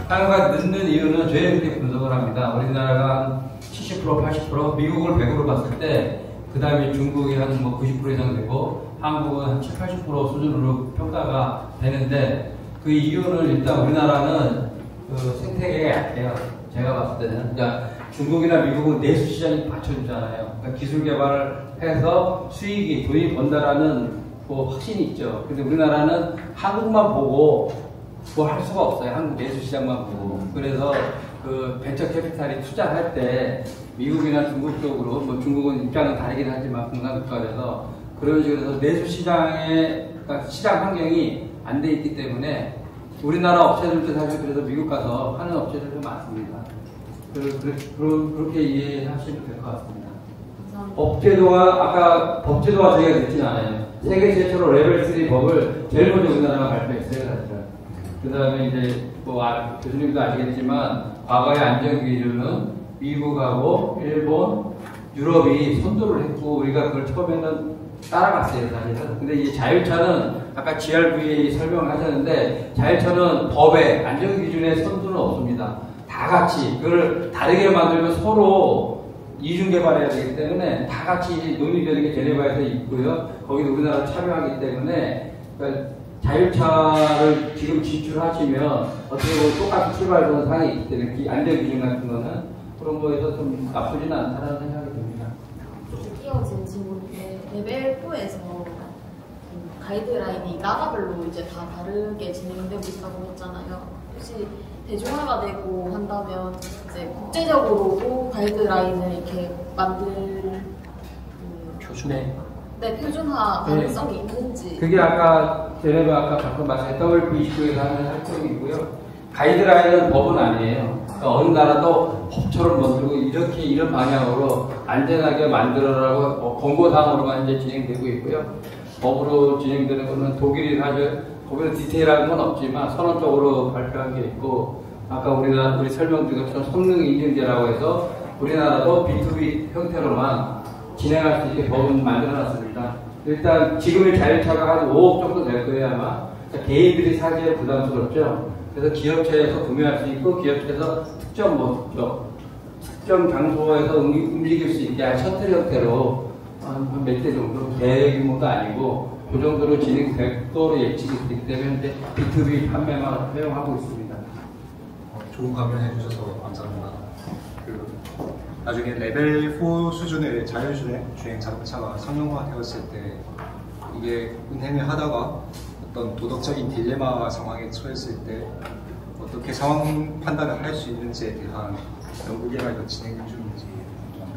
상여가 늦는 이유는 저희가 그렇게 분석을 합니다. 우리나라가 70%, 80%, 미국을 100으로 봤을 때, 그 다음에 중국이 한 뭐 90% 이상 되고, 한국은 한 70, 80% 수준으로 평가가 되는데, 그 이유는 일단 우리나라는 그 생태계가 약해요. 제가 봤을 때는. 그러니까 중국이나 미국은 내수 시장이 받쳐주잖아요. 그러니까 기술 개발을 해서 수익이, 돈이 번다라는 뭐 확신이 있죠. 근데 우리나라는 한국만 보고 뭐 할 수가 없어요. 한국 내수 시장만 보고. 그래서 그 벤처 캐피탈이 투자할 때 미국이나 중국 쪽으로, 뭐 중국은 입장은 다르긴 하지만 공산국가라서 그런 식으로 해서 내수 시장의, 그러니까 시장 환경이 안 돼 있기 때문에 우리나라 업체들도 사실 그래서 미국 가서 하는 업체들도 많습니다. 그렇게 이해하시면 될 것 같습니다. 법제도가, 아까 법제도가 저희가 늦진 않아요. 세계 최초로 레벨 3 법을 제일 먼저 우리나라가 발표했어요, 사실은. 그 다음에 이제, 뭐, 교수님도 아시겠지만, 과거의 안전기준은 미국하고 일본, 유럽이 선도를 했고, 우리가 그걸 처음에는 따라갔어요, 사실은. 근데 이 자율차는, 아까 GRVA 설명을 하셨는데, 자율차는 법에, 안전기준에 선도는 없습니다. 다 같이, 그걸 다르게 만들면 서로 이중 개발해야 되기 때문에 다 같이 논의되는 게 제네바에서 있고요. 거기도 우리나라 참여하기 때문에, 그러니까 자율차를 지금 진출하시면 어떻게 보면 똑같이 출발하는 상황이 있기 때문에 안전기준 같은 거는 그런 거에서 좀 나쁘진 않다는 생각이 듭니다. 이어진 질문인데, 레벨 4에서 가이드라인이 나라별로 이제 다 다르게 진행되고 있다고 했잖아요. 혹시 대중화가 되고 한다면 이제 국제적으로도 가이드라인을 이렇게 만들 표준화. 네, 표준화 가능성이 있는지. 그게 아까 제네바 아까 방금 말씀하신 WPC에서 하는 활동이고요. 가이드라인은 법은 아니에요. 그러니까 어느 나라도 법처럼 만들고 이렇게 이런 방향으로 안전하게 만들어라고 권고사항으로만 이제 진행되고 있고요. 법으로 진행되는 것은 독일이 사실 거기서 디테일한 건 없지만 선언적으로 발표한 게 있고, 아까 우리 설명드린 것처럼 성능 인증제라고 해서 우리나라도 B2B 형태로만 진행할 수 있게 법은 만들어놨습니다. 일단 지금의 자율차가 한 5억 정도 될 거예요, 아마. 그러니까 개인들이 사기에 부담스럽죠. 그래서 기업체에서 구매할 수 있고, 기업체에서 특정 목적, 특정 장소에서 움직일 수 있게 한 셔틀 형태로 한 몇 대 정도, 대규모도 아니고 그 정도로 진행될 거로 예측이 되기 때문에 이제 B2B 판매만 사용하고 있습니다. 좋은 강연해 주셔서 감사합니다. 나중에 레벨 4 수준의 자율주행 자동차가 상용화되었을 때 이게 운행을 하다가 어떤 도덕적인 딜레마 상황에 처했을 때 어떻게 상황 판단을 할 수 있는지에 대한 연구 개발도 진행 중인지.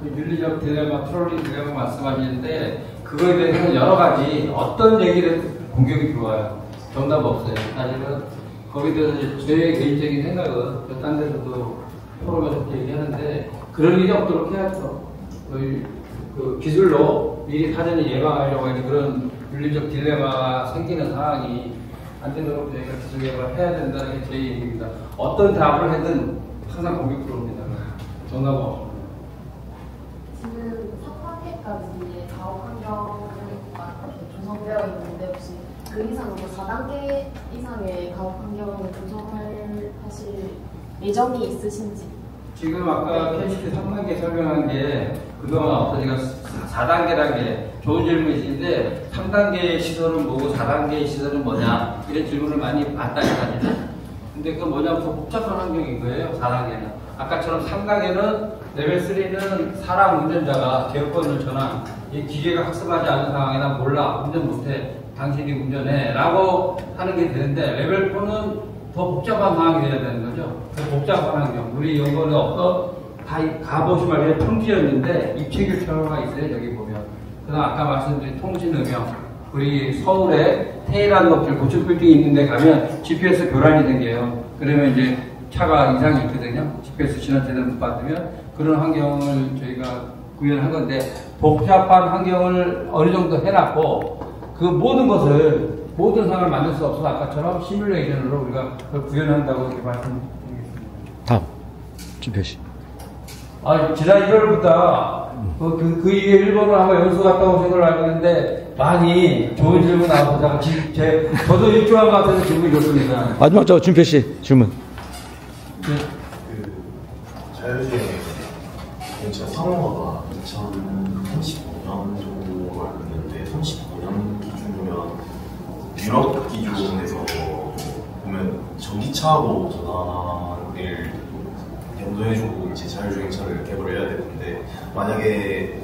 그 윤리적 딜레마, 트롤링 딜레마 말씀하시는데 그거에 대해서는 여러 가지 어떤 얘기를 공격이 들어와요. 정답 없어요. 사실은 거기에 대해서 제 개인적인 생각은 딴 데서도 포럼에서 얘기하는데 그런 일이 없도록 해야죠. 그 기술로 미리 사전에 예방하려고 하는 그런 윤리적 딜레마가 생기는 상황이 안 되도록 저희가 기술 개발을 해야 된다는 게 제 얘기입니다. 어떤 답을 하든 항상 공격 들어옵니다. 정답은 없습니다. 지금 3단계까지 가옥 환경이 조성되어 있는데 혹시 그 이상으로 4단계 이상의 가옥 환경을 조성하실 예정이 있으신지? 지금 아까 KCT 3단계 설명한 게 그동안 없어지가 4단계라는 게 좋은 질문이신데 3단계의 시설은 뭐고 4단계의 시설은 뭐냐 이런 질문을 많이 받다니까요. 근데 그건 뭐냐면 더 복잡한 환경인 거예요. 4단계는. 아까처럼 3단계는 레벨 3는 사람 운전자가 제어권을 전환, 이 기계가 학습하지 않은 상황이나 몰라, 운전 못해, 당신이 운전해 라고 하는 게 되는데 레벨 4는 더 복잡한 상황이 돼야 되는 거죠. 더 복잡한 환경. 우리 연구원에 가보시면 알겠지만 평지였는데 입체교차로가 있어요. 여기 보면. 그다음 아까 말씀드린 통신음영. 우리 서울에 테헤란 높이 고층 빌딩이 있는데 가면 GPS 교란이 생겨요. 그러면 이제 차가 이상이 있거든요. GPS 신호 제대로 못 받으면 그런 환경을 저희가 구현한 건데 복잡한 환경을 어느 정도 해놨고 그 모든 상황을 만들 수 없어서 아까처럼 시뮬레이션으로 우리가 그걸 구현한다고 이렇게 말씀드리겠습니다. 다음 준표 씨. 지난 1월부터 그 이후에 일본을 한번 연수 갔다 오신 걸로 알고 있는데 많이 좋은 질문 나와서 저도 일조한 것 같아서 질문이 좋습니다. 마지막 준표 씨 질문. 그 자율주행 전체 상용화가 2035년 정도로 알고 있는데 35년 기준이면 유럽 기준에서 보면 전기차하고 전환을 연도해주고 이제 자율주행차를 개발해야 되는데 만약에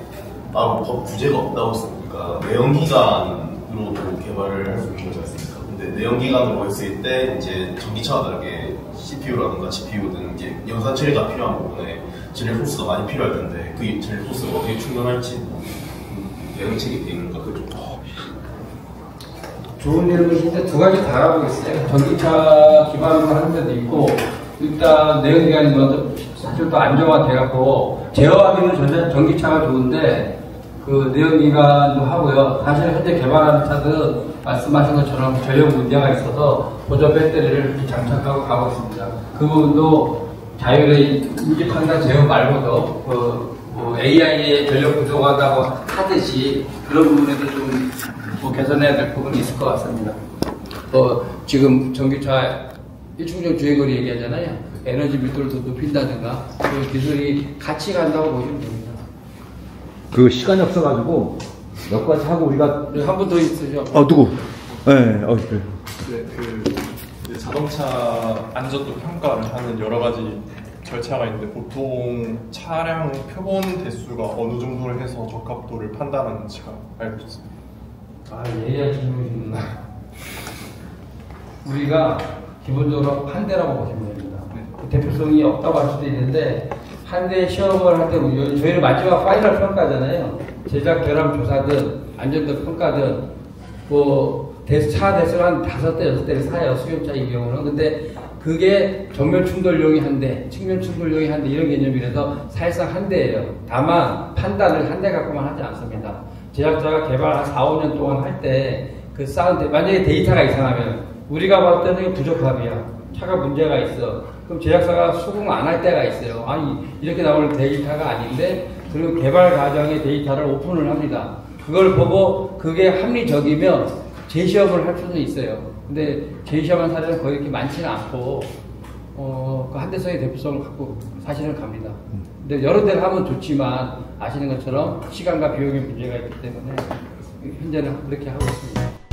따로 법 규제가 없다고 했으니까 내연기관으로도 개발을 할 수 있는 거지 않습니까? 근데 내연기관으로 했을 때 이제 전기차와 다르게 CPU라든가 GPU 등 이제 연산 처리가 필요한 부분에 전력 소스가 많이 필요할 텐데 그 전력 소스가 어떻게 충전할지 대응책이 되어 있는가 그죠? 좋은 질문인데 두 가지 다 알아보겠어요. 전기차 기반으로 하는 데도 있고, 일단 내연기관이 먼저 사실 또 안정화돼갖고, 제어하기는 전기차가 좋은데, 그 내연기관도 하고요. 사실 현재 개발하는 차들은 말씀하신 것처럼 전력 문제가 있어서 보조 배터리를 이렇게 장착하고 가고 있습니다. 그 부분도 자율의 인지 판단 제어 말고도 뭐 AI의 전력 부족하다고 하듯이 그런 부분에도 좀 개선해야 될 부분이 있을 것 같습니다. 지금 전기차 일충전 주행거리 얘기하잖아요. 에너지 밀도를 더 높인다든가 그런 기술이 같이 간다고 보시면 됩니다. 그 시간이 없어가지고 몇 가지 하고 우리가 한 분 더 있으죠? 누구? 네, 그래. 네, 이제 자동차 안전도 평가를 하는 여러 가지 절차가 있는데 보통 차량 표본 대수가 어느 정도를 해서 적합도를 판단하는지가 알고 있습니다. 예리한 질문이구나. 우리가 기본적으로 한 대라고 보시면 됩니다. 대표성이 없다고 할 수도 있는데 한 대 시험을 할 때 저희는 마지막 파이널 평가잖아요. 제작 결함 조사든 안전도 평가든 차 대수를 한 5대, 6대를 사요. 수용차의 경우는. 근데 그게 정면 충돌용이 한 대, 측면 충돌용이 한 대 이런 개념이라서 사실상 한 대예요. 다만 판단을 한 대 갖고만 하지 않습니다. 제작자가 개발 한 4, 5년 동안 할 때 그 쌓은 만약에 데이터가 이상하면 우리가 봤을 때는 부적합이야. 차가 문제가 있어. 그럼 제작사가 수긍 안 할 때가 있어요. 아니 이렇게 나오는 데이터가 아닌데 그리고 개발 과정의 데이터를 오픈을 합니다. 그걸 보고 그게 합리적이면 재시험을 할 수는 있어요. 근데 재시험한 사례는 거의 이렇게 많지는 않고 그 한대성의 대표성을 갖고 사실은 갑니다. 근데 여러 대를 하면 좋지만 아시는 것처럼 시간과 비용의 문제가 있기 때문에 현재는 그렇게 하고 있습니다.